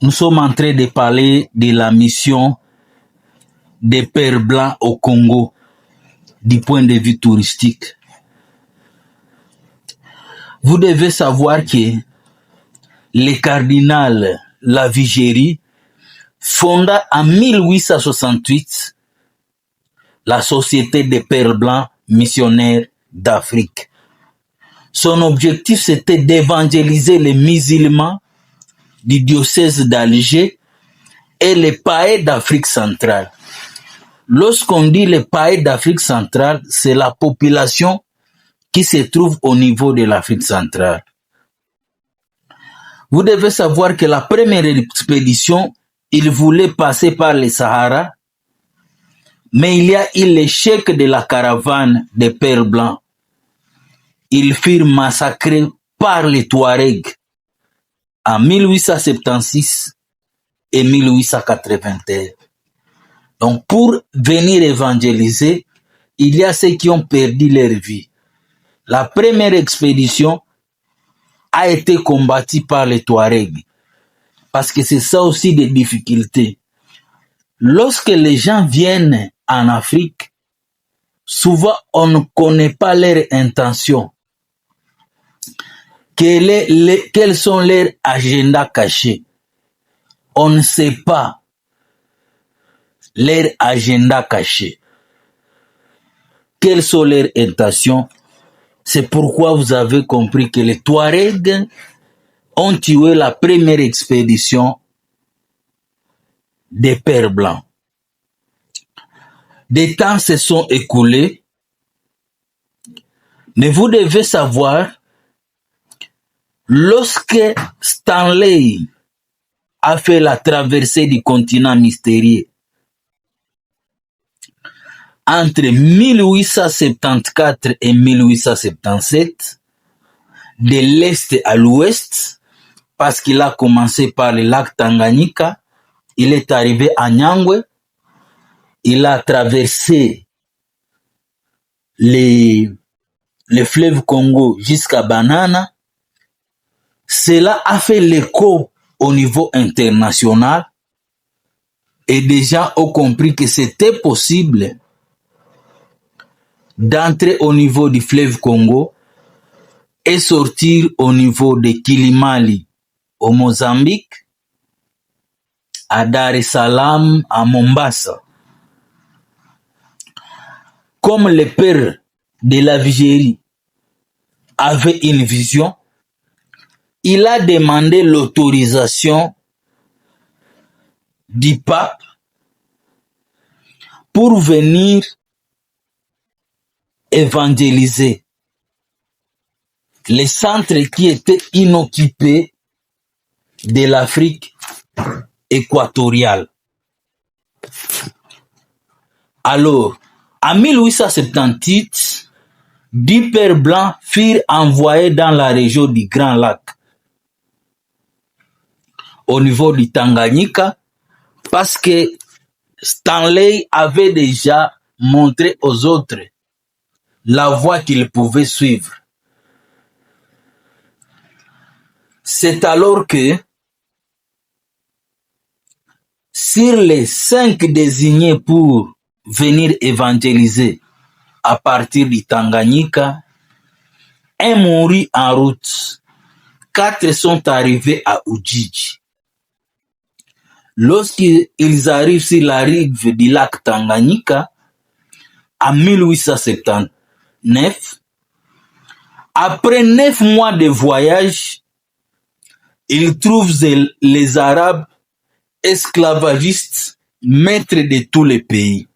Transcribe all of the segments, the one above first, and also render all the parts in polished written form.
Nous sommes en train de parler de la mission des Pères Blancs au Congo du point de vue touristique. Vous devez savoir que le cardinal Lavigérie fonda en 1868 la Société des Pères Blancs missionnaires d'Afrique. Son objectif, c'était d'évangéliser les musulmans du diocèse d'Alger et les païens d'Afrique centrale. Lorsqu'on dit les païens d'Afrique centrale, c'est la population qui se trouve au niveau de l'Afrique centrale. Vous devez savoir que la première expédition, il voulait passer par le Sahara, mais il y a eu l'échec de la caravane des Pères Blancs. Ils furent massacrés par les Touaregs en 1876 et 1881. Donc, pour venir évangéliser, il y a ceux qui ont perdu leur vie. La première expédition a été combattue par les Touaregs, parce que c'est ça aussi des difficultés. Lorsque les gens viennent en Afrique, souvent on ne connaît pas leurs intentions. Quels sont leurs agendas cachés? On ne sait pas leurs agendas cachés. Quelles sont leurs intentions? C'est pourquoi vous avez compris que les Touaregs ont tué la première expédition des Pères Blancs. Des temps se sont écoulés, mais vous devez savoir, lorsque Stanley a fait la traversée du continent mystérieux entre 1874 et 1877, de l'est à l'ouest, parce qu'il a commencé par le lac Tanganyika, il est arrivé à Nyangwe, il a traversé le fleuve Congo jusqu'à Banana. Cela a fait l'écho au niveau international et des gens ont compris que c'était possible d'entrer au niveau du fleuve Congo et sortir au niveau de Kilimali au Mozambique, à Dar es Salaam, à Mombasa. Comme le père de Lavigérie avait une vision, il a demandé l'autorisation du pape pour venir évangéliser les centres qui étaient inoccupés de l'Afrique équatoriale. Alors, en 1878, 10 Pères Blancs furent envoyés dans la région du Grand Lac, au niveau du Tanganyika, parce que Stanley avait déjà montré aux autres la voie qu'ils pouvaient suivre. C'est alors que, sur les 5 désignés pour venir évangéliser à partir du Tanganyika, un mourut en route. 4 sont arrivés à Ujiji. Lorsqu'ils arrivent sur la rive du lac Tanganyika, en 1879, après 9 mois de voyage, ils trouvent les Arabes esclavagistes, maîtres de tous les pays.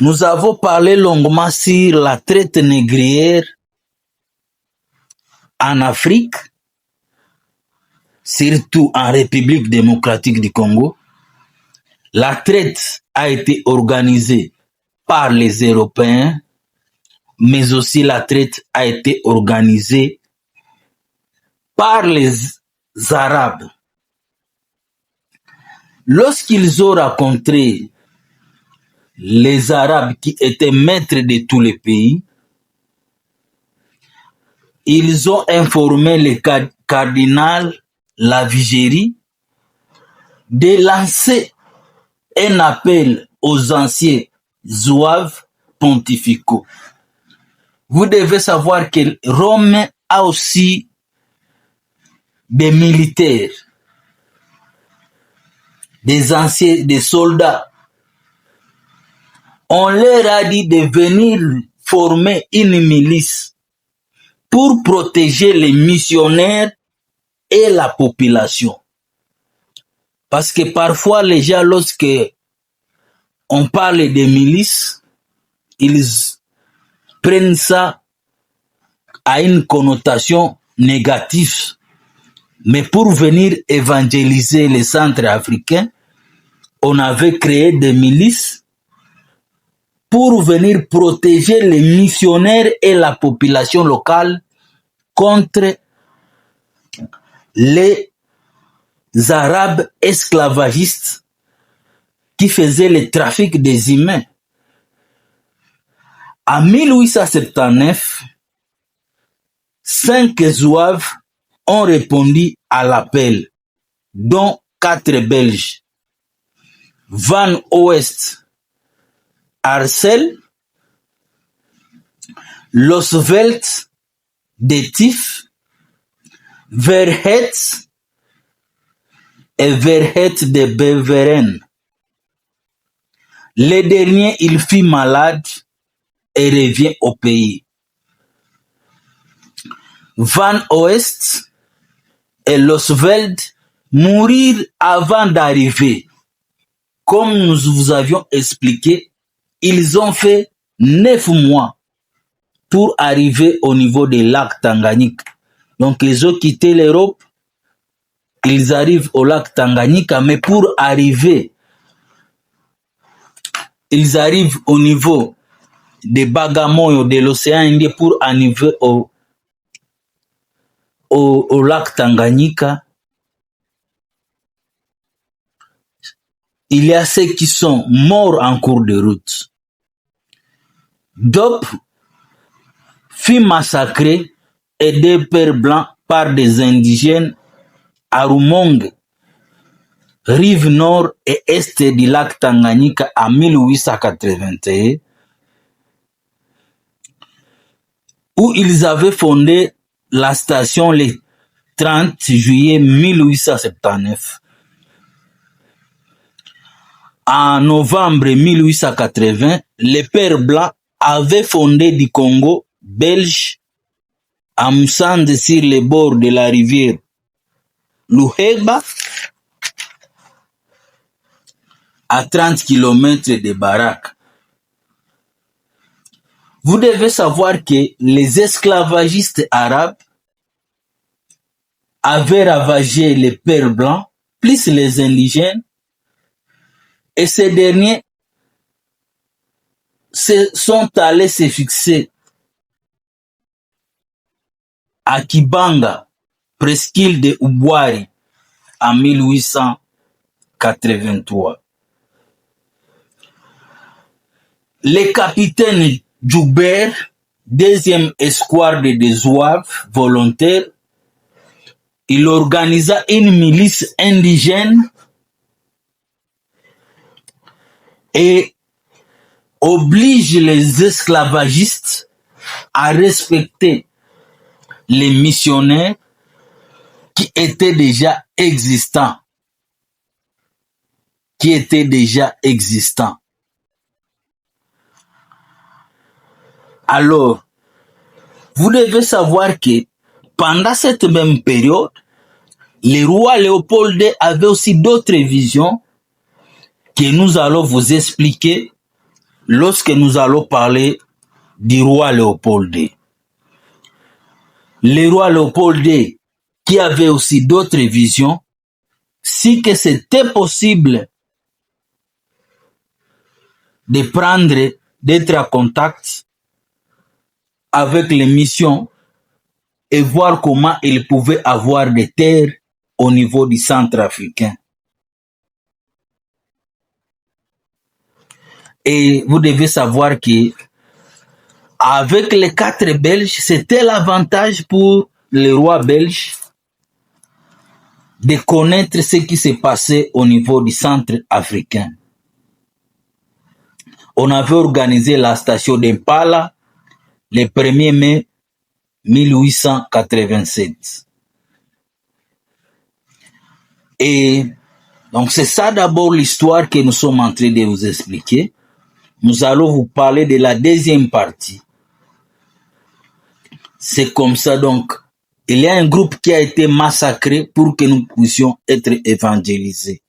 Nous avons parlé longuement sur la traite négrière en Afrique, surtout en République démocratique du Congo. La traite a été organisée par les Européens, mais aussi la traite a été organisée par les Arabes. Lorsqu'ils ont rencontré les Arabes qui étaient maîtres de tous les pays, ils ont informé le cardinal la Vigérie, de lancer un appel aux anciens zouaves pontificaux. Vous devez savoir que Rome a aussi des militaires, des anciens, des soldats. On leur a dit de venir former une milice pour protéger les missionnaires et la population. Parce que parfois, les gens, lorsque on parle des milices, ils prennent ça à une connotation négative. Mais pour venir évangéliser les centres africains, on avait créé des milices pour venir protéger les missionnaires et la population locale contre les Arabes esclavagistes qui faisaient le trafic des humains. En 1879, 5 zouaves ont répondu à l'appel, dont 4 Belges. Van Oest, Arcel, Losvelt, Detif, Verhet et Verhet de Beveren. Le dernier, il fut malade et revient au pays. Van Oest et Losveld mourirent avant d'arriver. Comme nous vous avions expliqué, ils ont fait 9 mois pour arriver au niveau des lacs Tanganyika. Donc ils ont quitté l'Europe, ils arrivent au lac Tanganyika, mais pour arriver, ils arrivent au niveau des Bagamoyo, de l'océan Indien, pour arriver au lac Tanganyika. Il y a ceux qui sont morts en cours de route. Dop fut massacré et des pères blancs par des indigènes à Rumonge, rive nord et est du lac Tanganyika en 1881, où ils avaient fondé la station le 30 juillet 1879. En novembre 1880, les pères blancs avaient fondé du Congo belge à Moussande sur les bords de la rivière Luheba, à 30 km de Barak. Vous devez savoir que les esclavagistes arabes avaient ravagé les pères blancs, plus les indigènes, et ces derniers sont allés se fixer à Kibanga, presqu'île de Ubwari, en 1883. Le capitaine Joubert, deuxième escouade des zouaves volontaires, il organisa une milice indigène et oblige les esclavagistes à respecter les missionnaires qui étaient déjà existants. Alors, vous devez savoir que pendant cette même période, le roi Léopold II avait aussi d'autres visions que nous allons vous expliquer lorsque nous allons parler du roi Léopold II. Le roi Léopold II, qui avait aussi d'autres visions, si que c'était possible d'être en contact avec les missions et voir comment ils pouvaient avoir des terres au niveau du centre africain. Et vous devez savoir que avec les 4 Belges, c'était l'avantage pour le roi belge de connaître ce qui s'est passé au niveau du centre africain. On avait organisé la station d'Impala le 1er mai 1887. Et donc c'est ça d'abord l'histoire que nous sommes en train de vous expliquer. Nous allons vous parler de la deuxième partie. C'est comme ça donc. Il y a un groupe qui a été massacré pour que nous puissions être évangélisés.